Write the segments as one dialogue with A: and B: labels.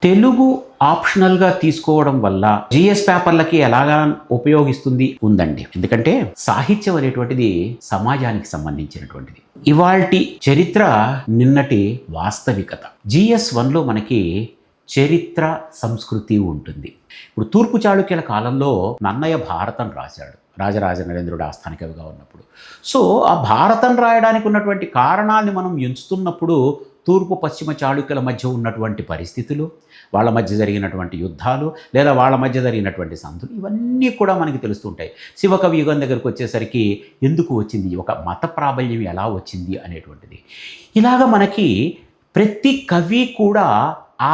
A: తెలుగు ఆప్షనల్గా తీసుకోవడం వల్ల జిఎస్ పేపర్లకి ఎలాగా ఉపయోగిస్తుంది ఉందండి. ఎందుకంటే సాహిత్యం అనేటువంటిది సమాజానికి సంబంధించినటువంటిది. ఇవాల్టి చరిత్ర నిన్నటి వాస్తవికత. జిఎస్ 1లో మనకి చరిత్ర సంస్కృతి ఉంటుంది. ఇప్పుడు తూర్పు చాళుక్యుల కాలంలో నన్నయ్య భారతం రాశాడు, రాజరాజ నరేంద్రుడు ఆస్థాన కవిగా ఉన్నప్పుడు. సో ఆ భారతం రాయడానికి ఉన్నటువంటి కారణాన్ని మనం ఎంచుతున్నప్పుడు తూర్పు పశ్చిమ చాళుక్యుల మధ్య ఉన్నటువంటి పరిస్థితులు, వాళ్ళ మధ్య జరిగినటువంటి యుద్ధాలు, లేదా వాళ్ళ మధ్య జరిగినటువంటి సంధులు, ఇవన్నీ కూడా మనకి తెలుస్తుంటాయి. శివకవి యుగం దగ్గరకు వచ్చేసరికి ఎందుకు వచ్చింది, ఒక మత ప్రాబల్యం ఎలా వచ్చింది అనేటువంటిది. ఇలాగ మనకి ప్రతి కవి కూడా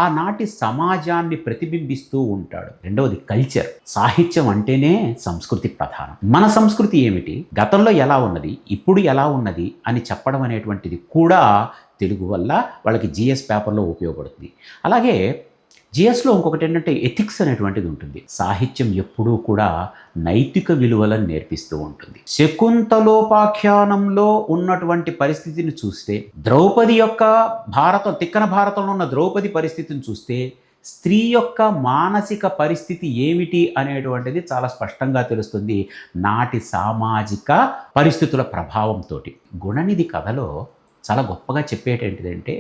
A: ఆనాటి సమాజాన్ని ప్రతిబింబిస్తూ ఉంటాడు. రెండవది కల్చర్. సాహిత్యం అంటేనే సంస్కృతి ప్రధానం. మన సంస్కృతి ఏమిటి, గతంలో ఎలా ఉన్నది, ఇప్పుడు ఎలా ఉన్నది అని చెప్పడం అనేటువంటిది కూడా తెలుగు వల్ల వాళ్ళకి జిఎస్ పేపర్లో ఉపయోగపడుతుంది. అలాగే జిఎస్లో ఇంకొకటి ఏంటంటే ఎథిక్స్ అనేటువంటిది ఉంటుంది. సాహిత్యం ఎప్పుడూ కూడా నైతిక విలువలను నేర్పిస్తూ ఉంటుంది. శకుంతలోపాఖ్యానంలో ఉన్నటువంటి పరిస్థితిని చూస్తే, ద్రౌపది యొక్క తిక్కన భారతంలో ఉన్న ద్రౌపది పరిస్థితిని చూస్తే, స్త్రీ యొక్క మానసిక పరిస్థితి ఏమిటి అనేటువంటిది చాలా స్పష్టంగా తెలుస్తుంది నాటి సామాజిక పరిస్థితుల ప్రభావంతో. గుణనిధి కథలో చాలా గొప్పగా చెప్పేటేంటిదంటే,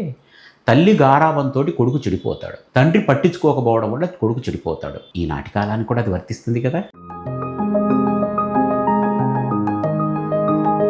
A: తల్లి గారాబంతో కొడుకు చెడిపోతాడు, తండ్రి పట్టించుకోకపోవడం వల్ల కొడుకు చెడిపోతాడు. ఈనాటి కాలానికి కూడా అది వర్తిస్తుంది కదా.